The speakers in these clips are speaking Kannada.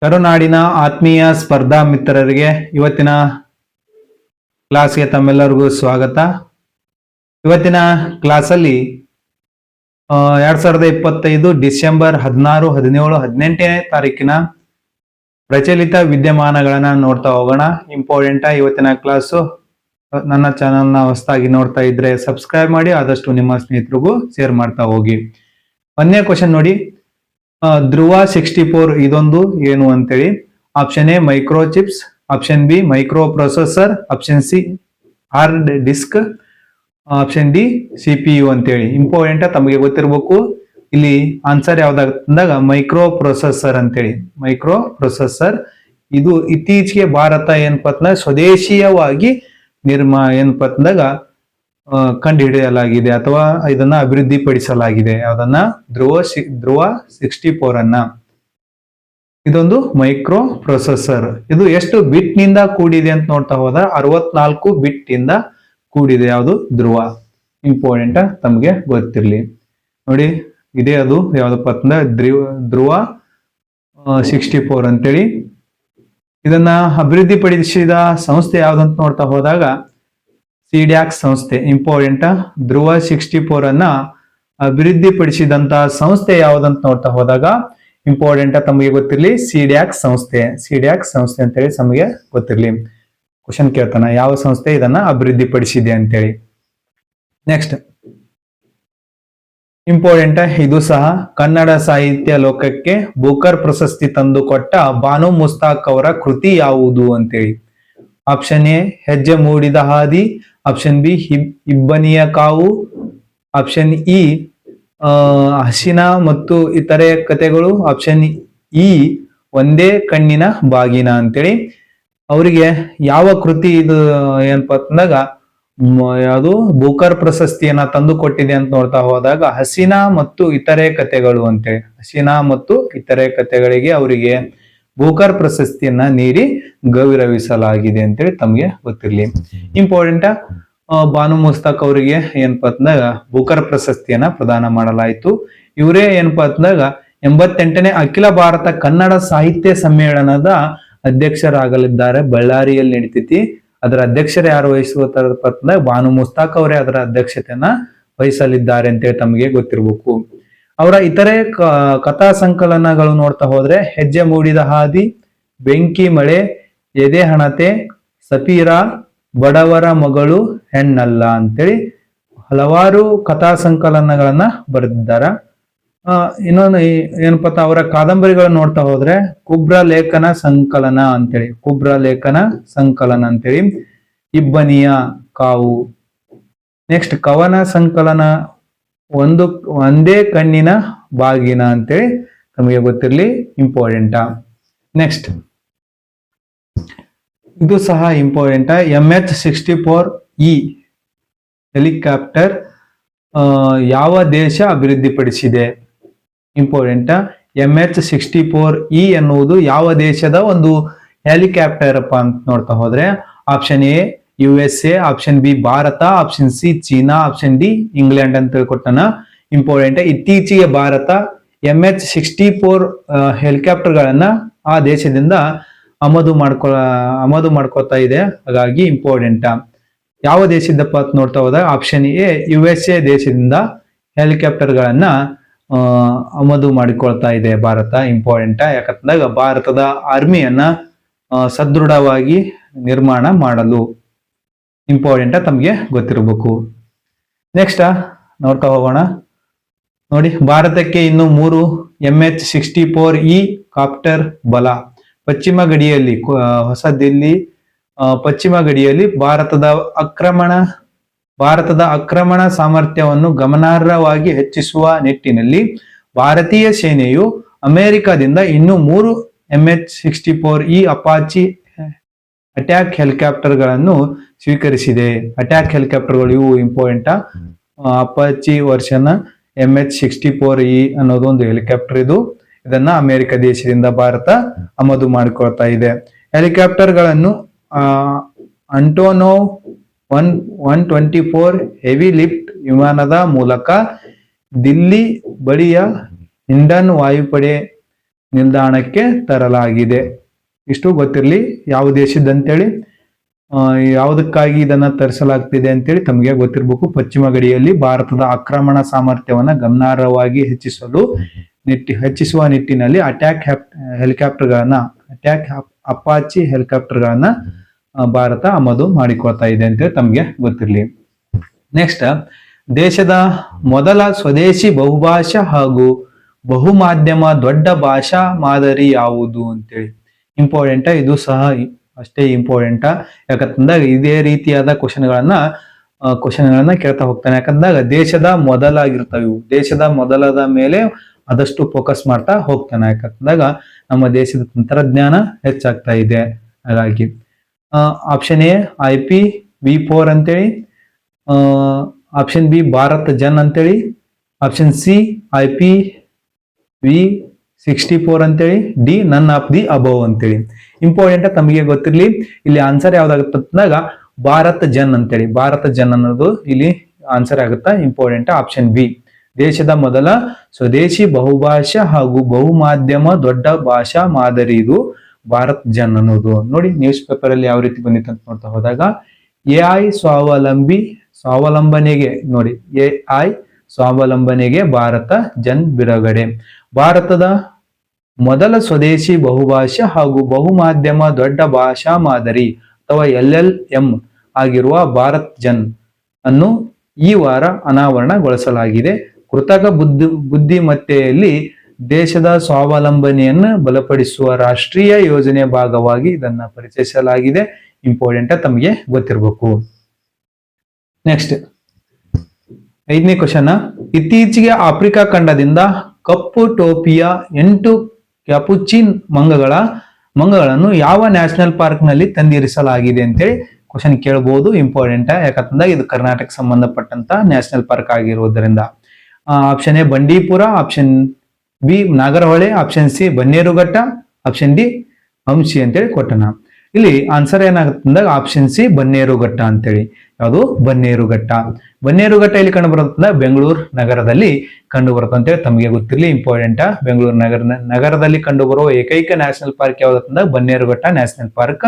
ಕರುನಾಡಿನ ಆತ್ಮೀಯ ಸ್ಪರ್ಧಾ ಮಿತ್ರರಿಗೆ ಇವತ್ತಿನ ಕ್ಲಾಸ್ಗೆ ತಮ್ಮೆಲ್ಲರಿಗೂ ಸ್ವಾಗತ. ಇವತ್ತಿನ ಕ್ಲಾಸಲ್ಲಿ 2025 ಡಿಸೆಂಬರ್ 16, 17, 18ನೇ ತಾರೀಕಿನ ಪ್ರಚಲಿತ ವಿದ್ಯಮಾನಗಳನ್ನ ನೋಡ್ತಾ ಹೋಗೋಣ. ಇಂಪಾರ್ಟೆಂಟ್ ಇವತ್ತಿನ ಕ್ಲಾಸು. ನನ್ನ ಚಾನಲ್ನ ಹೊಸದಾಗಿ ನೋಡ್ತಾ ಇದ್ರೆ ಸಬ್ಸ್ಕ್ರೈಬ್ ಮಾಡಿ, ಆದಷ್ಟು ನಿಮ್ಮ ಸ್ನೇಹಿತರಿಗೂ ಶೇರ್ ಮಾಡ್ತಾ ಹೋಗಿ. ಒಂದನೇ ಕ್ವಶನ್ ನೋಡಿ, ಧ್ರುವ 64 ಇದೊಂದು ಏನು ಅಂತೇಳಿ. Option A micro chips, option B micro processor, option C hard disk, option D CPU ಅಂತೇಳಿ. ಇಂಪಾರ್ಟೆಂಟ್ ತಮಗೆ ಗೊತ್ತಿರಬೇಕು. ಇಲ್ಲಿ ಆನ್ಸರ್ ಯಾವ್ದಾಗ ಮೈಕ್ರೋ ಪ್ರೊಸೆಸರ್ ಅಂತೇಳಿ. ಮೈಕ್ರೋ ಪ್ರೊಸೆಸರ್ ಇದು ಇತ್ತೀಚೆಗೆ ಭಾರತ ಏನಪ್ಪಾ ಸ್ವದೇಶೀಯವಾಗಿ ಏನಪ್ಪಂದಾಗ ಕಂಡುಹಿಡಿಯಲಾಗಿದೆ ಅಥವಾ ಇದನ್ನ ಅಭಿವೃದ್ಧಿ ಪಡಿಸಲಾಗಿದೆ. ಯಾವ್ದನ್ನ ಧ್ರುವ 64 ಅನ್ನ. ಇದೊಂದು ಮೈಕ್ರೋ ಪ್ರೊಸೆಸರ್. ಇದು ಎಷ್ಟು ಬಿಟ್ ನಿಂದ ಕೂಡಿದೆ ಅಂತ ನೋಡ್ತಾ ಹೋದ 64 ಬಿಟ್ ಇಂದ ಕೂಡಿದೆ. ಯಾವುದು ಧ್ರುವ. ಇಂಪಾರ್ಟೆಂಟ್ ತಮಗೆ ಗೊತ್ತಿರ್ಲಿ ನೋಡಿ. ಇದೇ ಅದು ಯಾವ್ದಪ್ಪ ಅಂತಂದ್ರೆ ಧ್ರುವ 64 ಅಂತೇಳಿ. ಇದನ್ನ ಅಭಿವೃದ್ಧಿ ಪಡಿಸಿದ ಸಂಸ್ಥೆ ಯಾವ್ದಂತ ನೋಡ್ತಾ ಹೋದಾಗ ಸಿಡ್ಯಾಕ್ ಸಂಸ್ಥೆ. ಇಂಪಾರ್ಟೆಂಟ್ ಧ್ರುವ 64 ಅನ್ನ ಅಭಿವೃದ್ಧಿ ಪಡಿಸಿದಂತ ಸಂಸ್ಥೆ ಯಾವ್ದಂತ ನೋಡ್ತಾ ಹೋದಾಗ ಇಂಪಾರ್ಟೆಂಟ್ ತಮಗೆ ಗೊತ್ತಿರ್ಲಿ, ಸಿಡ್ಯಾಕ್ ಸಂಸ್ಥೆ. ಸಿಡ್ಯಾಕ್ ಸಂಸ್ಥೆ ಅಂತೇಳಿ ತಮಗೆ ಗೊತ್ತಿರ್ಲಿ. ಕ್ವಶನ್ ಕೇಳ್ತಾನ, ಯಾವ ಸಂಸ್ಥೆ ಇದನ್ನ ಅಭಿವೃದ್ಧಿ ಪಡಿಸಿದೆ ಅಂತೇಳಿ. ನೆಕ್ಸ್ಟ್ ಇಂಪಾರ್ಟೆಂಟ್ ಇದು ಸಹ ಕನ್ನಡ ಸಾಹಿತ್ಯ ಲೋಕಕ್ಕೆ ಬೂಕರ್ ಪ್ರಶಸ್ತಿ ತಂದುಕೊಟ್ಟ ಬಾನು ಮುಸ್ತಾಕ್ ಅವರ ಕೃತಿ ಯಾವುದು ಅಂತೇಳಿ. ಆಪ್ಷನ್ ಎ ಹೆಜ್ಜೆ ಮೂಡಿದ ಹಾದಿ, ಆಪ್ಷನ್ ಬಿ ಇಬ್ಬನಿಯ ಕಾವು, ಆಪ್ಷನ್ ಇ ಹಸಿನ ಮತ್ತು ಇತರೆ ಕಥೆಗಳು, ಆಪ್ಷನ್ ಇ ಒಂದೇ ಕಣ್ಣಿನ ಬಾಗಿನ ಅಂತೇಳಿ. ಅವರಿಗೆ ಯಾವ ಕೃತಿ ಇದು ಏನಪ್ಪಾ ಅಂದಾಗ ಯಾವುದು ಬೂಕರ್ ಪ್ರಶಸ್ತಿಯನ್ನ ತಂದು ಕೊಟ್ಟಿದೆ ಅಂತ ನೋಡ್ತಾ ಹೋದಾಗ ಹಸಿನ ಮತ್ತು ಇತರೆ ಕಥೆಗಳು ಅಂತೇಳಿ. ಹಸಿನ ಮತ್ತು ಇತರೆ ಕಥೆಗಳಿಗೆ ಅವರಿಗೆ ಬೂಕರ್ ಪ್ರಶಸ್ತಿಯನ್ನ ನೀಡಿ ಗೌರವಿಸಲಾಗಿದೆ ಅಂತೇಳಿ ತಮಗೆ ಗೊತ್ತಿರ್ಲಿ. ಇಂಪಾರ್ಟೆಂಟ್ ಬಾನು ಮುಸ್ತಾಕ್ ಅವರಿಗೆ ಏನಪ್ಪಾ ಅಂದಾಗ ಬೂಕರ್ ಪ್ರಶಸ್ತಿಯನ್ನ ಪ್ರದಾನ ಮಾಡಲಾಯಿತು. ಇವರೇ ಏನಪ್ಪಾ ಅಂದಾಗ 88ನೇ ಅಖಿಲ ಭಾರತ ಕನ್ನಡ ಸಾಹಿತ್ಯ ಸಮ್ಮೇಳನದ ಅಧ್ಯಕ್ಷರಾಗಲಿದ್ದಾರೆ. ಬಳ್ಳಾರಿಯಲ್ಲಿ ನಡೀತೈತಿ. ಅದರ ಅಧ್ಯಕ್ಷರು ಯಾರು ವಹಿಸುತ್ತಾರಪ್ಪ ಅಂದಾಗ ಬಾನು ಮುಸ್ತಾಕ್ ಅವರೇ ಅದರ ಅಧ್ಯಕ್ಷತೆಯನ್ನ ವಹಿಸಲಿದ್ದಾರೆ ಅಂತೇಳಿ ತಮಗೆ ಗೊತ್ತಿರಬೇಕು. ಅವರ ಇತರೆ ಕಥಾ ಸಂಕಲನಗಳು ನೋಡ್ತಾ ಹೋದ್ರೆ ಹೆಜ್ಜೆ ಮೂಡಿದ ಹಾದಿ, ಬೆಂಕಿ ಮಳೆ, ಎದೆ ಹಣತೆ, ಸಫೀರಾ, ಬಡವರ ಮಗಳು, ಹೆಣ್ಣಲ್ಲ ಅಂತೇಳಿ ಹಲವಾರು ಕಥಾ ಸಂಕಲನಗಳನ್ನ ಬರೆದಿದ್ದಾರೆ. ಇನ್ನೊಂದು ಏನಪ್ಪಾ ಅವರ ಕಾದಂಬರಿಗಳನ್ನ ನೋಡ್ತಾ ಹೋದ್ರೆ ಕುಬ್ರ ಲೇಖನ ಸಂಕಲನ ಅಂತೇಳಿ. ಕುಬ್ರ ಲೇಖನ ಸಂಕಲನ ಅಂತೇಳಿ. ಇಬ್ಬನಿಯ ಕಾವು. ನೆಕ್ಸ್ಟ್ ಕವನ ಸಂಕಲನ ಒಂದೇ ಕಣ್ಣಿನ ಬಾಗಿನ ಅಂತೇಳಿ ನಮಗೆ ಗೊತ್ತಿರ್ಲಿ. ಇಂಪಾರ್ಟೆಂಟ್. ನೆಕ್ಸ್ಟ್ ಇದು ಸಹ ಇಂಪಾರ್ಟೆಂಟ್. MH-64E ಹೆಲಿಕಾಪ್ಟರ್ ಯಾವ ದೇಶ ಅಭಿವೃದ್ಧಿಪಡಿಸಿದೆ? ಇಂಪಾರ್ಟೆಂಟ್. MH-64E ಎನ್ನುವುದು ಯಾವ ದೇಶದ ಒಂದು ಹೆಲಿಕಾಪ್ಟರ್ ಅಪ್ಪ ಅಂತ ನೋಡ್ತಾ ಹೋದ್ರೆ option A USA, option B Bharat, option C China, option D England ಅಂತ ಹೇಳ್ಕೊಟ್ಟಾನ. ಇಂಪಾರ್ಟೆಂಟ್. ಇತ್ತೀಚೆಗೆ ಭಾರತ MH-64 ಹೆಲಿಕಾಪ್ಟರ್ ಗಳನ್ನ ಆ ದೇಶದಿಂದ ಆಮದು ಮಾಡ್ಕೊಳ್ತಾ ಇದೆ. ಹಾಗಾಗಿ ಇಂಪಾರ್ಟೆಂಟ್. ಯಾವ ದೇಶದಪ್ಪ ಅಂತ ನೋಡ್ತಾ ಹೋದಾಗ ಆಪ್ಷನ್ ಎ USA ದೇಶದಿಂದ ಹೆಲಿಕಾಪ್ಟರ್ ಗಳನ್ನ ಆಮದು ಮಾಡಿಕೊಳ್ತಾ ಇದೆ ಭಾರತ. ಇಂಪಾರ್ಟೆಂಟ್. ಯಾಕಂದಾಗ ಭಾರತದ ಆರ್ಮಿಯನ್ನ ಸದೃಢವಾಗಿ ನಿರ್ಮಾಣ ಮಾಡಲು. ಇಂಪಾರ್ಟೆಂಟ್ ತಮಗೆ ಗೊತ್ತಿರಬೇಕು. ನೆಕ್ಸ್ಟ್ ನೋಡ್ತಾ ಹೋಗೋಣ ನೋಡಿ. ಭಾರತಕ್ಕೆ ಇನ್ನು 3 MH-64E ಕಾಪ್ಟರ್ ಬಲ. ಪಶ್ಚಿಮ ಗಡಿಯಲ್ಲಿ ಹೊಸ ದಿಲ್ಲಿ ಪಶ್ಚಿಮ ಗಡಿಯಲ್ಲಿ ಭಾರತದ ಆಕ್ರಮಣ ಸಾಮರ್ಥ್ಯವನ್ನು ಗಮನಾರ್ಹವಾಗಿ ಹೆಚ್ಚಿಸುವ ನಿಟ್ಟಿನಲ್ಲಿ ಭಾರತೀಯ ಸೇನೆಯು ಅಮೆರಿಕದಿಂದ ಇನ್ನು 3 MH-64E ಅಪಾಚಿ ಅಟ್ಯಾಕ್ ಹೆಲಿಕಾಪ್ಟರ್ ಗಳನ್ನು ಸ್ವೀಕರಿಸಿದೆ. ಅಟ್ಯಾಕ್ ಹೆಲಿಕಾಪ್ಟರ್ಗಳು ಇವು ಇಂಪಾರ್ಟೆಂಟ್. ಅಪಾಚಿ ವರ್ಷನ್ MH-64E ಅನ್ನೋದು ಒಂದು ಹೆಲಿಕಾಪ್ಟರ್. ಇದನ್ನ ಅಮೆರಿಕ ದೇಶದಿಂದ ಭಾರತ ಆಮದು ಮಾಡಿಕೊಳ್ತಾ ಇದೆ. ಹೆಲಿಕಾಪ್ಟರ್ ಗಳನ್ನು ಅಂಟೋನೋವ್ 124 ಹೆವಿ ಲಿಫ್ಟ್ ವಿಮಾನದ ಮೂಲಕ ದಿಲ್ಲಿ ಬಳಿಯ ಹಿಂಡನ್ ವಾಯುಪಡೆ ನಿಲ್ದಾಣಕ್ಕೆ ತರಲಾಗಿದೆ. ಇಷ್ಟು ಗೊತ್ತಿರಲಿ ಯಾವ ದೇಶದಂತೇಳಿ, ಯಾವುದಕ್ಕಾಗಿ ಇದನ್ನ ತರಿಸಲಾಗ್ತಿದೆ ಅಂತೇಳಿ ತಮಗೆ ಗೊತ್ತಿರಬೇಕು. ಪಶ್ಚಿಮ ಗಡಿಯಲ್ಲಿ ಭಾರತದ ಆಕ್ರಮಣ ಸಾಮರ್ಥ್ಯವನ್ನ ಗಮನಾರ್ಹವಾಗಿ ಹೆಚ್ಚಿಸುವ ನಿಟ್ಟಿನಲ್ಲಿ ಅಟ್ಯಾಕ್ ಅಪಾಚಿ ಹೆಲಿಕಾಪ್ಟರ್ಗಳನ್ನ ಭಾರತ ಆಮದು ಮಾಡಿಕೊಳ್ತಾ ಇದೆ ಅಂತ ತಮಗೆ ಗೊತ್ತಿರಲಿ. ನೆಕ್ಸ್ಟ್, ದೇಶದ ಮೊದಲ ಸ್ವದೇಶಿ ಬಹುಭಾಷಾ ಹಾಗೂ ಬಹುಮಾಧ್ಯಮ ದೊಡ್ಡ ಭಾಷಾ ಮಾದರಿ ಯಾವುದು ಅಂತೇಳಿ ಇಂಪಾರ್ಟೆಂಟ್. ಇದು ಸಹ ಅಷ್ಟೇ ಇಂಪಾರ್ಟೆಂಟ್. ಯಾಕಂದಾಗ ಇದೇ ರೀತಿಯಾದ ಕ್ವಶನ್ಗಳನ್ನ ಕೇಳ್ತಾ ಹೋಗ್ತಾನೆ. ಯಾಕಂದಾಗ ದೇಶದ ಮೊದಲಾಗಿರ್ತವೆ ಇವು. ದೇಶದ ಮೊದಲದ ಮೇಲೆ ಆದಷ್ಟು ಫೋಕಸ್ ಮಾಡ್ತಾ ಹೋಗ್ತಾನೆ. ಯಾಕಂದಾಗ ನಮ್ಮ ದೇಶದ ತಂತ್ರಜ್ಞಾನ ಹೆಚ್ಚಾಗ್ತಾ ಇದೆ. ಹಾಗಾಗಿ ಆಪ್ಷನ್ ಎ IPv4 ಅಂತೇಳಿ, ಆಪ್ಷನ್ ಬಿ ಭಾರತ್ ಜನ್ ಅಂತೇಳಿ, ಆಪ್ಷನ್ ಸಿ IPv64 ಅಂತೇಳಿ, D none of the above ಅಂತೇಳಿ. ಇಂಪಾರ್ಟೆಂಟ್ ತಮಗೆ ಗೊತ್ತಿರಲಿ. ಇಲ್ಲಿ ಆನ್ಸರ್ ಯಾವ್ದಾಗುತ್ತೆ ಅಂದಾಗ ಭಾರತ್ ಜನ್ ಅಂತೇಳಿ, ಭಾರತ ಜನ್ ಅನ್ನೋದು ಇಲ್ಲಿ ಆನ್ಸರ್ ಆಗುತ್ತಾ. ಇಂಪಾರ್ಟೆಂಟ್ ಆಪ್ಷನ್ ಬಿ, ದೇಶದ ಮೊದಲ ಸ್ವದೇಶಿ ಬಹುಭಾಷಾ ಹಾಗೂ ಬಹುಮಾಧ್ಯಮ ದೊಡ್ಡ ಭಾಷಾ ಮಾದರಿ ಇದು ಭಾರತ್ ಜನ್ ಅನ್ನೋದು. ನೋಡಿ ನ್ಯೂಸ್ ಪೇಪರ್ ಅಲ್ಲಿ ಯಾವ ರೀತಿ ಬಂದಿತ್ತು ಅಂತ ನೋಡ್ತಾ ಹೋದಾಗ, AI ಸ್ವಾವಲಂಬನೆಗೆ ನೋಡಿ, AI ಸ್ವಾವಲಂಬನೆಗೆ ಭಾರತ ಜನ್ ಬಿಡುಗಡೆ. ಭಾರತದ ಮೊದಲ ಸ್ವದೇಶಿ ಬಹುಭಾಷಾ ಹಾಗೂ ಬಹುಮಾಧ್ಯಮ ದೊಡ್ಡ ಭಾಷಾ ಮಾದರಿ ಅಥವಾ LLM ಆಗಿರುವ ಭಾರತ್ ಜನ್ ಅನ್ನು ಈ ವಾರ ಅನಾವರಣಗೊಳಿಸಲಾಗಿದೆ. ಕೃತಕ ಬುದ್ಧಿಮತ್ತೆಯಲ್ಲಿ ದೇಶದ ಸ್ವಾವಲಂಬನೆಯನ್ನು ಬಲಪಡಿಸುವ ರಾಷ್ಟ್ರೀಯ ಯೋಜನೆಯ ಭಾಗವಾಗಿ ಇದನ್ನ ಪರಿಚಯಿಸಲಾಗಿದೆ. ಇಂಪಾರ್ಟೆಂಟ್ ತಮಗೆ ಗೊತ್ತಿರಬೇಕು. ನೆಕ್ಸ್ಟ್ 5ನೇ ಕ್ವಶನ್, ಇತ್ತೀಚೆಗೆ ಆಫ್ರಿಕಾ ಖಂಡದಿಂದ ಕಪ್ಪು ಟೋಪಿಯ 8 ಕ್ಯಾಪುಚಿನ್ ಮಂಗಗಳನ್ನು ಯಾವ ನ್ಯಾಷನಲ್ ಪಾರ್ಕ್ ನಲ್ಲಿ ತಂದಿರಿಸಲಾಗಿದೆ ಅಂತೇಳಿ ಕ್ವಶನ್ ಕೇಳಬಹುದು. ಇಂಪಾರ್ಟೆಂಟ್. ಯಾಕಂತಂದಾಗ ಇದು ಕರ್ನಾಟಕ ಸಂಬಂಧಪಟ್ಟಂತ ನ್ಯಾಷನಲ್ ಪಾರ್ಕ್ ಆಗಿರುವುದರಿಂದ. Option A Bandipura, option B Nagarhole, option C Bannerghatta, option D ಹಂಸಿ ಅಂತೇಳಿ ಕೊಟ್ಟನ. ಇಲ್ಲಿ ಆನ್ಸರ್ ಏನಾಗುತ್ತೆ ಅಂದಾಗ ಆಪ್ಷನ್ ಸಿ ಬನ್ನೇರುಘಟ್ಟ ಅಂತೇಳಿ. ಯಾವುದು ಬನ್ನೇರುಘಟ್ಟ. ಬನ್ನೇರುಘಟ್ಟ ಇಲ್ಲಿ ಕಂಡು ಬರುತ್ತೆ ಬೆಂಗಳೂರು ನಗರದಲ್ಲಿ ಕಂಡು ಬರುತ್ತೆ ಅಂತೇಳಿ ತಮಗೆ ಗೊತ್ತಿರಲಿ. ಇಂಪಾರ್ಟೆಂಟ್. ಬೆಂಗಳೂರು ನಗರದಲ್ಲಿ ಕಂಡು ಬರುವ ಏಕೈಕ ನ್ಯಾಷನಲ್ ಪಾರ್ಕ್ ಯಾವ್ದಂದಾಗ ಬನ್ನೇರುಘಟ್ಟ ನ್ಯಾಷನಲ್ ಪಾರ್ಕ್.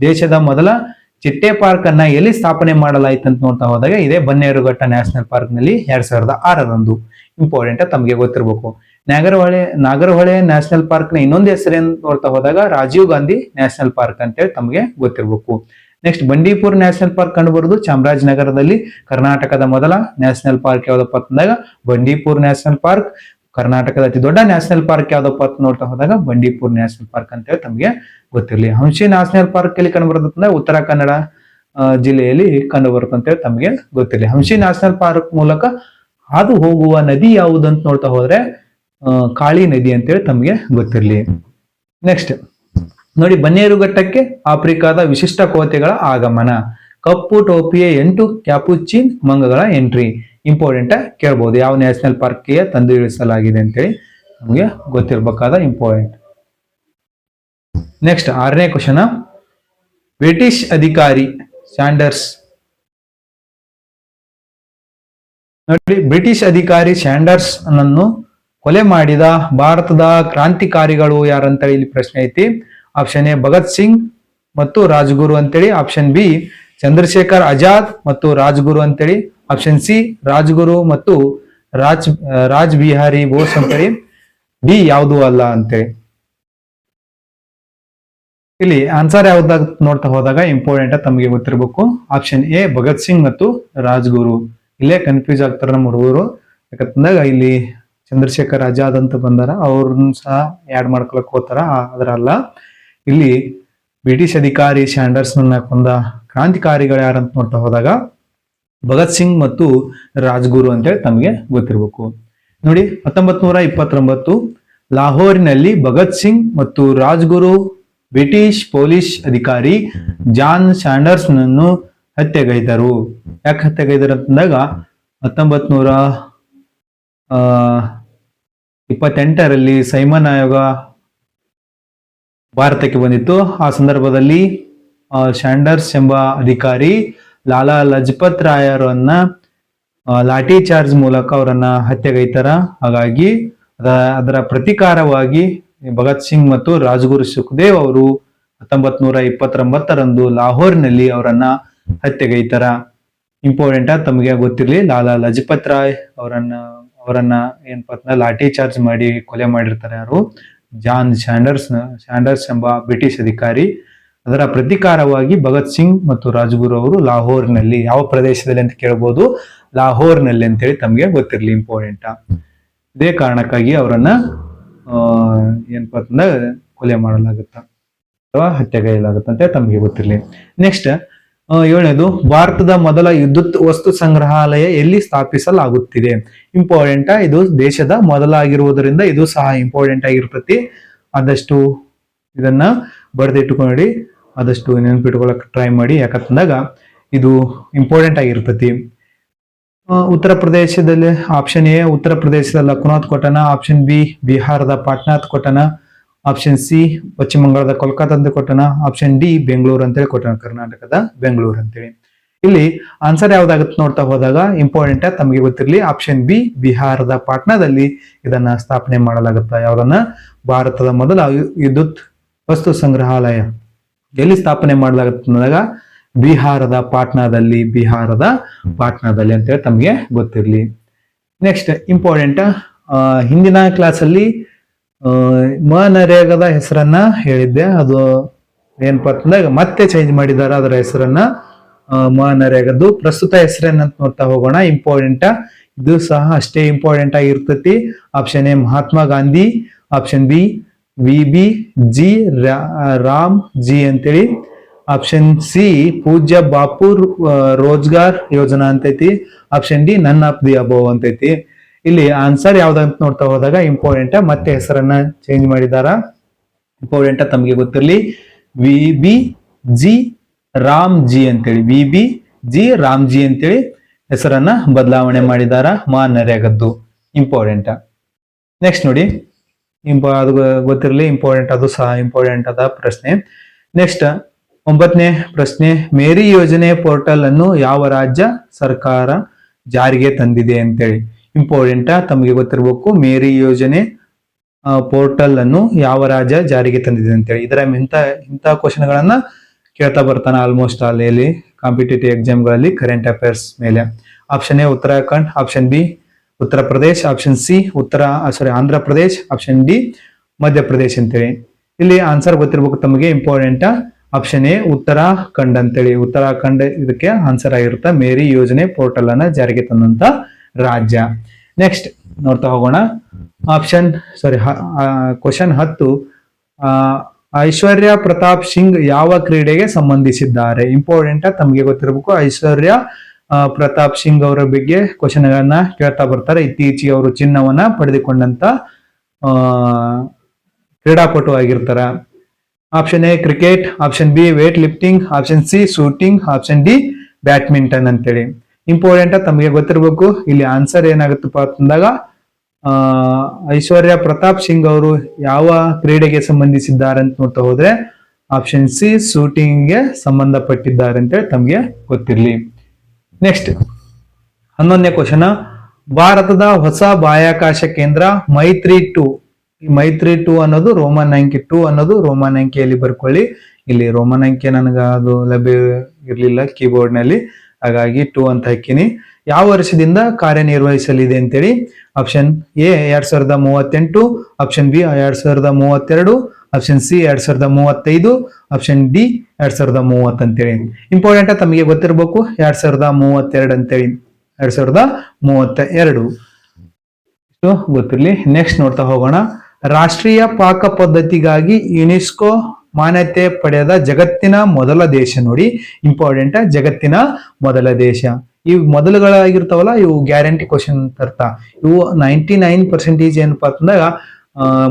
ದೇಶದ ಮೊದಲ ಚಿಟ್ಟೆ ಪಾರ್ಕ್ ಅನ್ನ ಎಲ್ಲಿ ಸ್ಥಾಪನೆ ಮಾಡಲಾಯಿತು ಅಂತ ನೋಡ್ತಾ ಹೋದಾಗ ಇದೇ ಬನ್ನೇರುಘಟ್ಟ ನ್ಯಾಷನಲ್ ಪಾರ್ಕ್ ನಲ್ಲಿ 2006ರಂದು. ಇಂಪಾರ್ಟೆಂಟ್ ತಮಗೆ ಗೊತ್ತಿರಬೇಕು. ನಾಗರಹೊಳೆ ನ್ಯಾಷನಲ್ ಪಾರ್ಕ್ ನ ಇನ್ನೊಂದು ಹೆಸರೇನು ನೋಡ್ತಾ ಹೋದಾಗ ರಾಜೀವ್ ಗಾಂಧಿ ನ್ಯಾಷನಲ್ ಪಾರ್ಕ್ ಅಂತೇಳಿ ತಮಗೆ ಗೊತ್ತಿರಬೇಕು. ನೆಕ್ಸ್ಟ್ ಬಂಡೀಪುರ್ ನ್ಯಾಷನಲ್ ಪಾರ್ಕ್ ಕಂಡು ಬರುವುದು ಚಾಮರಾಜನಗರದಲ್ಲಿ. ಕರ್ನಾಟಕದ ಮೊದಲ ನ್ಯಾಷನಲ್ ಪಾರ್ಕ್ ಯಾವ್ದಪ್ಪ ಅಂತಂದಾಗ ಬಂಡೀಪುರ್ ನ್ಯಾಷನಲ್ ಪಾರ್ಕ್. ಕರ್ನಾಟಕದ ಅತಿ ದೊಡ್ಡ ನ್ಯಾಷನಲ್ ಪಾರ್ಕ್ ಯಾವ್ದಪ್ಪ ಅಂತ ನೋಡ್ತಾ ಹೋದಾಗ ಬಂಡೀಪುರ್ ನ್ಯಾಷನಲ್ ಪಾರ್ಕ್ ಅಂತೇಳಿ ತಮಗೆ ಗೊತ್ತಿರಲಿ. ಹಂಸಿ ನ್ಯಾಷನಲ್ ಪಾರ್ಕ್ ಎಲ್ಲಿ ಕಂಡು ಬರುತ್ತೆ ಉತ್ತರ ಕನ್ನಡ ಜಿಲ್ಲೆಯಲ್ಲಿ ಕಂಡು ಬರುತ್ತೆ ಅಂತೇಳಿ ತಮಗೆ ಗೊತ್ತಿರಲಿ. ಹಂಸಿ ನ್ಯಾಷನಲ್ ಪಾರ್ಕ್ ಮೂಲಕ ಹಾದು ಹೋಗುವ ನದಿ ಯಾವುದು ಅಂತ ನೋಡ್ತಾ ಹೋದ್ರೆ ಕಾಳಿ ನದಿ ಅಂತೇಳಿ ತಮಗೆ ಗೊತ್ತಿರಲಿ. ನೆಕ್ಸ್ಟ್ ನೋಡಿ, ಬನ್ನೇರುಘಟ್ಟಕ್ಕೆ ಆಫ್ರಿಕಾದ ವಿಶಿಷ್ಟ ಕೋತೆಗಳ ಆಗಮನ. ಕಪ್ಪು ಟೋಪಿಯ 8 ಕ್ಯಾಪುಚಿನ್ ಮಂಗಗಳ ಎಂಟ್ರಿ. ಇಂಪಾರ್ಟೆಂಟ್ ಕೇಳಬಹುದು. ಯಾವ ನ್ಯಾಷನಲ್ ಪಾರ್ಕ್ಗೆ ತಂದು ಇಳಿಸಲಾಗಿದೆ ಅಂತೇಳಿ ನಮಗೆ ಗೊತ್ತಿರಬೇಕಾದ ಇಂಪಾರ್ಟೆಂಟ್. ನೆಕ್ಸ್ಟ್ 6ನೇ ಕ್ವಶನ್, ಬ್ರಿಟಿಷ್ ಅಧಿಕಾರಿ ಸ್ಯಾಂಡರ್ಸ್ ನೋಡಿ, ಬ್ರಿಟಿಷ್ ಅಧಿಕಾರಿ ಸ್ಯಾಂಡರ್ಸ್ ಅನ್ನು ಕೊಲೆ ಮಾಡಿದ ಭಾರತದ ಕ್ರಾಂತಿಕಾರಿಗಳು ಯಾರಂತೇಳಿ ಇಲ್ಲಿ ಪ್ರಶ್ನೆ ಐತಿ. ಆಪ್ಷನ್ ಎ ಭಗತ್ ಸಿಂಗ್ ಮತ್ತು ರಾಜ್ಗುರು ಅಂತೇಳಿ, ಆಪ್ಷನ್ ಬಿ ಚಂದ್ರಶೇಖರ್ ಆಜಾದ್ ಮತ್ತು ರಾಜ್ಗುರು ಅಂತೇಳಿ, ಆಪ್ಷನ್ ಸಿ ರಾಜ್ಗುರು ಮತ್ತು ರಾಜ್ ಬಿಹಾರಿ ಬೋಸ್ ಅಂತೇಳಿ, ಡಿ ಯಾವುದು ಅಲ್ಲ ಅಂತೇಳಿ. ಇಲ್ಲಿ ಆನ್ಸರ್ ಯಾವ್ದಾಗ ನೋಡ್ತಾ ಹೋದಾಗ ಇಂಪಾರ್ಟೆಂಟ್ ತಮಗೆ ಗೊತ್ತಿರಬೇಕು. ಆಪ್ಷನ್ ಎ ಭಗತ್ ಸಿಂಗ್ ಮತ್ತು ರಾಜ್ಗುರು. ಇಲ್ಲೇ ಕನ್ಫ್ಯೂಸ್ ಆಗ್ತಾರೆ ನಮ್ಮ ಹುಡುಗರು. ಯಾಕಂದಾಗ ಇಲ್ಲಿ ಚಂದ್ರಶೇಖರ್ ಆಜಾದ್ ಅಂತ ಬಂದಾರ, ಅವ್ರನ್ನ ಸಹ ಆಡ್ ಮಾಡ್ಕೊಳಕ್ ಹೋಗ್ತಾರ. ಅದರಲ್ಲ, ಇಲ್ಲಿ ಬ್ರಿಟಿಷ್ ಅಧಿಕಾರಿ ಸ್ಯಾಂಡರ್ಸ್ ನನ್ನ ಕೊಂದ ಕ್ರಾಂತಿಕಾರಿಗಳು ಯಾರಂತ ನೋಡ್ತಾ ಹೋದಾಗ ಭಗತ್ ಸಿಂಗ್ ಮತ್ತು ರಾಜ್ಗುರು ಅಂತೇಳಿ ತಮಗೆ ಗೊತ್ತಿರಬೇಕು. ನೋಡಿ 1929 ಲಾಹೋರಿನಲ್ಲಿ ಭಗತ್ ಸಿಂಗ್ ಮತ್ತು ರಾಜ್ಗುರು ಬ್ರಿಟಿಷ್ ಪೊಲೀಸ್ ಅಧಿಕಾರಿ ಜಾನ್ ಸ್ಯಾಂಡರ್ಸ್ ನನ್ನು ಹತ್ಯೆಗೈದರು. ಯಾಕೆ ಹತ್ಯೆಗೈದರು ಅಂತಂದಾಗ 1928ರಲ್ಲಿ ಸೈಮನ್ ಆಯೋಗ ಭಾರತಕ್ಕೆ ಬಂದಿತ್ತು. ಆ ಸಂದರ್ಭದಲ್ಲಿ ಸ್ಯಾಂಡರ್ಸ್ ಎಂಬ ಅಧಿಕಾರಿ ಲಾಲಾ ಲಜಪತ್ ರಾಯರನ್ನ ಲಾಠಿ ಚಾರ್ಜ್ ಮೂಲಕ ಅವರನ್ನ ಹತ್ಯೆಗೈತಾರ. ಹಾಗಾಗಿ ಅದರ ಪ್ರತೀಕಾರವಾಗಿ ಭಗತ್ ಸಿಂಗ್ ಮತ್ತು ರಾಜಗುರು ಸುಖದೇವ್ ಅವರು 1929ರಂದು ಲಾಹೋರ್ನಲ್ಲಿ ಅವರನ್ನ ಹತ್ಯೆಗೈತಾರ. ಇಂಪಾರ್ಟೆಂಟ್ ತಮಗೆ ಗೊತ್ತಿರಲಿ. ಲಾಲಾ ಲಜಪತ್ ರಾಯ್ ಅವರನ್ನ ಏನಪ್ಪಾ ಲಾಠಿ ಚಾರ್ಜ್ ಮಾಡಿ ಕೊಲೆ ಮಾಡಿರ್ತಾರೆ. ಯಾರು? ಜಾನ್ ಸ್ಯಾಂಡರ್ಸ್ ಎಂಬ ಬ್ರಿಟಿಷ್ ಅಧಿಕಾರಿ. ಅದರ ಪ್ರತೀಕಾರವಾಗಿ ಭಗತ್ ಸಿಂಗ್ ಮತ್ತು ರಾಜಗುರು ಅವರು ಲಾಹೋರ್ನಲ್ಲಿ, ಯಾವ ಪ್ರದೇಶದಲ್ಲಿ ಅಂತ ಕೇಳಬಹುದು, ಲಾಹೋರ್ನಲ್ಲಿ ಅಂತೇಳಿ ತಮಗೆ ಗೊತ್ತಿರಲಿ. ಇಂಪಾರ್ಟೆಂಟ್. ಇದೇ ಕಾರಣಕ್ಕಾಗಿ ಅವರನ್ನ ಏನಪ್ಪಾ ಕೊಲೆ ಮಾಡಲಾಗುತ್ತ ಅಥವಾ ಹತ್ಯೆಗೈಲಾಗುತ್ತಂತೆ ತಮಗೆ ಗೊತ್ತಿರಲಿ. ನೆಕ್ಸ್ಟ್ 7ನೇದು, ಭಾರತದ ಮೊದಲ ವಿದ್ಯುತ್ ವಸ್ತು ಸಂಗ್ರಹಾಲಯ ಎಲ್ಲಿ ಸ್ಥಾಪಿಸಲಾಗುತ್ತಿದೆ? ಇಂಪಾರ್ಟೆಂಟ್. ಇದು ದೇಶದ ಮೊದಲಾಗಿರುವುದರಿಂದ ಇದು ಸಹ ಇಂಪಾರ್ಟೆಂಟ್ ಆಗಿರ್ತತಿ. ಆದಷ್ಟು ಇದನ್ನ ಬರೆದಿಟ್ಟುಕೊಂಡು ಆದಷ್ಟು ನೆನಪಿಟ್ಕೊಳಕ್ ಟ್ರೈ ಮಾಡಿ. ಯಾಕಂದಾಗ ಇದು ಇಂಪಾರ್ಟೆಂಟ್ ಆಗಿರ್ತತಿ. ಉತ್ತರ ಪ್ರದೇಶದಲ್ಲಿ ಆಪ್ಷನ್ ಎ ಉತ್ತರ ಪ್ರದೇಶದ ಲಕ್ನೋತ್ ಕೊಟ್ಟನ, ಆಪ್ಷನ್ ಬಿ ಬಿಹಾರದ ಪಾಟ್ನಾತ್ ಕೊಟ್ಟನ, ಆಪ್ಷನ್ ಸಿ ಪಶ್ಚಿಮ ಬಂಗಾಳದ ಕೋಲ್ಕತ್ತಾ ಅಂತ ಕೊಟ್ಟನ, ಆಪ್ಷನ್ ಡಿ ಬೆಂಗಳೂರು ಅಂತೇಳಿ ಕೊಟ್ಟನ, ಕರ್ನಾಟಕದ ಬೆಂಗಳೂರು ಅಂತೇಳಿ. ಇಲ್ಲಿ ಆನ್ಸರ್ ಯಾವ್ದಾಗತ್ತೆ ನೋಡ್ತಾ ಹೋದಾಗ ಇಂಪಾರ್ಟೆಂಟ್ ತಮಗೆ ಗೊತ್ತಿರಲಿ. ಆಪ್ಷನ್ ಬಿ ಬಿಹಾರದ ಪಾಟ್ನಾದಲ್ಲಿ ಇದನ್ನ ಸ್ಥಾಪನೆ ಮಾಡಲಾಗುತ್ತ. ಯಾವ್ದನ್ನ? ಭಾರತದ ಮೊದಲ ವಿದ್ಯುತ್ ವಸ್ತು ಸಂಗ್ರಹಾಲಯ ಎಲ್ಲಿ ಸ್ಥಾಪನೆ ಮಾಡಲಾಗುತ್ತೆ ಅಂದಾಗ ಬಿಹಾರದ ಪಾಟ್ನಾದಲ್ಲಿ ಅಂತೇಳಿ ತಮಗೆ ಗೊತ್ತಿರಲಿ. ನೆಕ್ಸ್ಟ್ ಇಂಪಾರ್ಟೆಂಟ್, ಹಿಂದಿನ ಕ್ಲಾಸ್ ಅಲ್ಲಿ ಮನರೇಗಾದ ಹೆಸರನ್ನ ಹೇಳಿದ್ದೆ. ಅದು ಏನಪ್ಪಾ ಅಂತಂದಾಗ ಮತ್ತೆ ಚೇಂಜ್ ಮಾಡಿದಾರ ಅದರ ಹೆಸರನ್ನ. ಮನರೇಗದ್ದು ಪ್ರಸ್ತುತ ಹೆಸರೇನಂತ ನೋಡ್ತಾ ಹೋಗೋಣ. ಇಂಪಾರ್ಟೆಂಟ್. ಇದು ಸಹ ಅಷ್ಟೇ ಇಂಪಾರ್ಟೆಂಟ್ ಆಗಿರ್ತತಿ. Option A Mahatma Gandhi, option B V G Ram G ಅಂತೇಳಿ, ಆಪ್ಷನ್ ಸಿ ಪೂಜ್ಯ ಬಾಪು ರೋಜ್ಗಾರ್ ಯೋಜನಾ ಅಂತೈತಿ, option D none of the above ಅಂತೈತಿ. ಇಲ್ಲಿ ಆನ್ಸರ್ ಯಾವ್ದಂತ ನೋಡ್ತಾ ಹೋದಾಗ ಇಂಪಾರ್ಟೆಂಟ್ ಮತ್ತೆ ಹೆಸರನ್ನ ಚೇಂಜ್ ಮಾಡಿದಾರ. ಇಂಪಾರ್ಟೆಂಟ್ ತಮಗೆ ಗೊತ್ತಿರಲಿ. ವಿ ಜಿ ರಾಮ್ ಜಿ ಅಂತೇಳಿ ಹೆಸರನ್ನ ಬದಲಾವಣೆ ಮಾಡಿದಾರ ಮನರೇಗದ್ದು. ಇಂಪಾರ್ಟೆಂಟ್. ನೆಕ್ಸ್ಟ್ ನೋಡಿ, ಅದು ಗೊತ್ತಿರಲಿ. ಇಂಪಾರ್ಟೆಂಟ್, ಅದು ಸಹ ಇಂಪಾರ್ಟೆಂಟ್ ಆದ ಪ್ರಶ್ನೆ. ನೆಕ್ಸ್ಟ್ 9ನೇ ಪ್ರಶ್ನೆ, ಮೇರಿ ಯೋಜನೆ ಪೋರ್ಟಲ್ ಅನ್ನು ಯಾವ ರಾಜ್ಯ ಸರ್ಕಾರ ಜಾರಿಗೆ ತಂದಿದೆ ಅಂತೇಳಿ. ಇಂಪಾರ್ಟೆಂಟ್ ತಮಗೆ ಗೊತ್ತಿರಬೇಕು. ಮೇರಿ ಯೋಜನೆ ಪೋರ್ಟಲ್ ಅನ್ನು ಯಾವ ರಾಜ್ಯ ಜಾರಿಗೆ ತಂದಿದೆ ಅಂತೇಳಿ. ಇದರ ಇಂಥ ಕ್ವಶನ್ ಗಳನ್ನ ಕೇಳ್ತಾ ಬರ್ತಾನೆ ಆಲ್ಮೋಸ್ಟ್ ಆಲ್ ಇಲ್ಲಿ ಕಾಂಪಿಟೇಟಿವ್ ಎಕ್ಸಾಮ್ಗಳಲ್ಲಿ ಕರೆಂಟ್ ಅಫೇರ್ಸ್ ಮೇಲೆ. Option A Uttarakhand, option B Uttar Pradesh, option C Andhra Pradesh, option D Madhya Pradesh ಅಂತೇಳಿ. ಇಲ್ಲಿ ಆನ್ಸರ್ ಗೊತ್ತಿರ್ಬೇಕು ತಮಗೆ. ಇಂಪಾರ್ಟೆಂಟ್ ಆಪ್ಷನ್ ಎ ಉತ್ತರಾಖಂಡ್ ಅಂತೇಳಿ. ಉತ್ತರಾಖಂಡ್ ಇದಕ್ಕೆ ಆನ್ಸರ್ ಆಗಿರುತ್ತೆ. ಮೇರಿ ಯೋಜನೆ ಪೋರ್ಟಲ್ ಅನ್ನ ಜಾರಿಗೆ ತಂದಂತ ರಾಜ್ಯ. ನೆಕ್ಸ್ಟ್ ನೋಡ್ತಾ ಹೋಗೋಣ. ಕ್ವಶನ್ 10, ಐಶ್ವರ್ಯ ಪ್ರತಾಪ್ ಸಿಂಗ್ ಯಾವ ಕ್ರೀಡೆಗೆ ಸಂಬಂಧಿಸಿದ್ದಾರೆ? ಇಂಪಾರ್ಟೆಂಟ್ ತಮಗೆ ಗೊತ್ತಿರಬೇಕು. ಐಶ್ವರ್ಯ ಪ್ರತಾಪ್ ಸಿಂಗ್ ಅವರ ಬಗ್ಗೆ ಕ್ವಶನ್ ಗಳನ್ನ ಕೇಳ್ತಾ ಬರ್ತಾರೆ. ಇತ್ತೀಚೆಗೆ ಅವರು ಚಿನ್ನವನ್ನ ಪಡೆದುಕೊಂಡಂತ ಕ್ರೀಡಾಪಟು ಆಗಿರ್ತಾರ. Option A cricket, option B weight lifting, option C shooting, option D badminton ಅಂತೇಳಿ. ಇಂಪಾರ್ಟೆಂಟ್ ತಮಗೆ ಗೊತ್ತಿರಬೇಕು. ಇಲ್ಲಿ ಆನ್ಸರ್ ಏನಾಗುತ್ತಪ್ಪ ಅಂತಂದಾಗ ಐಶ್ವರ್ಯ ಪ್ರತಾಪ್ ಸಿಂಗ್ ಅವರು ಯಾವ ಕ್ರೀಡೆಗೆ ಸಂಬಂಧಿಸಿದ್ದಾರೆ ಅಂತ ನೋಡ್ತಾ ಹೋದ್ರೆ ಆಪ್ಷನ್ ಸಿ ಶೂಟಿಂಗ್ ಗೆ ಸಂಬಂಧಪಟ್ಟಿದ್ದಾರೆ ಅಂತೇಳಿ ತಮಗೆ ಗೊತ್ತಿರಲಿ. ನೆಕ್ಸ್ಟ್ 11ನೇ ಕ್ವಶನ್, ಭಾರತದ ಹೊಸ ಬಾಹ್ಯಾಕಾಶ ಕೇಂದ್ರ ಮೈತ್ರಿ 2 ಅನ್ನೋದು ರೋಮನ್ ಅಂಕಿ 2 ಅನ್ನೋದು ರೋಮನ್ ಅಂಕಿಯಲ್ಲಿ ಬರ್ಕೊಳ್ಳಿ. ಇಲ್ಲಿ ರೋಮನ್ ಅಂಕಿ ನನಗೆ ಅದು ಲಭ್ಯ ಇರಲಿಲ್ಲ ಕೀಬೋರ್ಡ್ ನಲ್ಲಿ, ಹಾಗಾಗಿ 2 ಅಂತ ಹಾಕಿನಿ. ಯಾವ ವರ್ಷದಿಂದ ಕಾರ್ಯನಿರ್ವಹಿಸಲಿದೆ ಅಂತೇಳಿ. Option A 2038, option B 2032, option C 2035, option D 2030 ಅಂತೇಳಿ. ಇಂಪಾರ್ಟೆಂಟ್ ತಮಗೆ ಗೊತ್ತಿರಬೇಕು 2032 ಅಂತೇಳಿ. 2032 ಗೊತ್ತಿರಲಿ. ನೆಕ್ಸ್ಟ್ ನೋಡ್ತಾ ಹೋಗೋಣ. ರಾಷ್ಟ್ರೀಯ ಪಾಕ ಪದ್ಧತಿಗಾಗಿ ಯುನೆಸ್ಕೋ ಮಾನ್ಯತೆ ಪಡೆದ ಜಗತ್ತಿನ ಮೊದಲ ದೇಶ ನೋಡಿ. ಇಂಪಾರ್ಟೆಂಟ್, ಜಗತ್ತಿನ ಮೊದಲ ದೇಶ. ಇವು ಮೊದಲುಗಳಾಗಿರ್ತಾವಲ್ಲ ಇವು ಗ್ಯಾರಂಟಿ ಕ್ವಶನ್ ಅಂತ ಅರ್ಥ. ಇವು 99% ಏನಪ್ಪಾ ಅಂತಂದಾಗ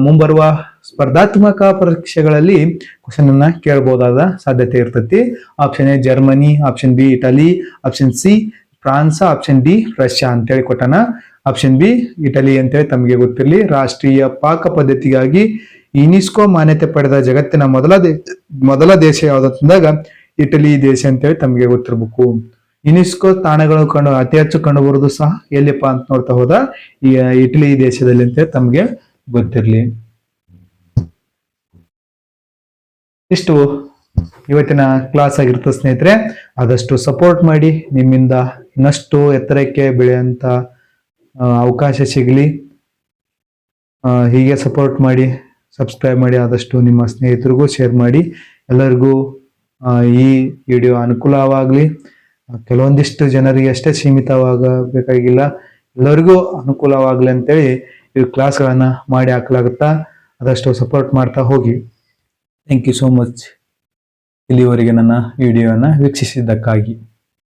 ಮುಂಬರುವ ಸ್ಪರ್ಧಾತ್ಮಕ ಪರೀಕ್ಷೆಗಳಲ್ಲಿ ಕ್ವಶನ್ ಅನ್ನ ಕೇಳಬಹುದಾದ ಸಾಧ್ಯತೆ ಇರ್ತೈತಿ. Option A Germany, option B Italy, option C France, option D Russia ಅಂತೇಳಿ ಕೊಟ್ಟನ. ಆಪ್ಷನ್ ಬಿ ಇಟಲಿ ಅಂತೇಳಿ ತಮಗೆ ಗೊತ್ತಿರಲಿ. ರಾಷ್ಟ್ರೀಯ ಪಾಕ ಪದ್ಧತಿಗಾಗಿ ಯುನೆಸ್ಕೋ ಮಾನ್ಯತೆ ಪಡೆದ ಜಗತ್ತಿನ ಮೊದಲ ದೇಶ ಯಾವ್ದಂದಾಗ ಇಟಲಿ ದೇಶ ಅಂತೇಳಿ ತಮಗೆ ಗೊತ್ತಿರ್ಬೇಕು. ಯುನೆಸ್ಕೋ ತಾಣಗಳು ಅತಿ ಹೆಚ್ಚು ಕಂಡು ಬರುವುದು ಸಹ ಎಲ್ಲಿಪ್ಪ ಅಂತ ನೋಡ್ತಾ ಹೋದ ಈ ಇಟಲಿ ದೇಶದಲ್ಲಿ ಅಂತೇಳಿ ತಮಗೆ ಗೊತ್ತಿರ್ಲಿ. ಇಷ್ಟು ಇವತ್ತಿನ ಕ್ಲಾಸ್ ಆಗಿರುತ್ತೆ ಸ್ನೇಹಿತರೆ. ಆದಷ್ಟು ಸಪೋರ್ಟ್ ಮಾಡಿ, ನಿಮ್ಮಿಂದ ಇನ್ನಷ್ಟು ಎತ್ತರಕ್ಕೆ ಬೆಳೆಯುವಂತ ಅವಕಾಶ ಸಿಗಲಿ. ಹೀಗೆ ಸಪೋರ್ಟ್ ಮಾಡಿ, ಸಬ್ಸ್ಕ್ರೈಬ್ ಮಾಡಿ, ಆದಷ್ಟು ನಿಮ್ಮ ಸ್ನೇಹಿತರಿಗೂ ಶೇರ್ ಮಾಡಿ. ಎಲ್ಲರಿಗೂ ಈ ವಿಡಿಯೋ ಅನುಕೂಲವಾಗಲಿ. ಕೆಲವೊಂದಿಷ್ಟು ಜನರಿಗೆ ಅಷ್ಟೇ ಸೀಮಿತವಾಗಬೇಕಾಗಿಲ್ಲ, ಎಲ್ಲರಿಗೂ ಅನುಕೂಲವಾಗಲಿ ಅಂತೇಳಿ ಈ ಕ್ಲಾಸ್ಗಳನ್ನ ಮಾಡಿ ಹಾಕಲಾಗುತ್ತಾ. ಆದಷ್ಟು ಸಪೋರ್ಟ್ ಮಾಡ್ತಾ ಹೋಗಿ. ಥ್ಯಾಂಕ್ ಯು ಸೋ ಮಚ್ ಇಲ್ಲಿವರೆಗೆ ನನ್ನ ವಿಡಿಯೋನ ವೀಕ್ಷಿಸಿದ್ದಕ್ಕಾಗಿ.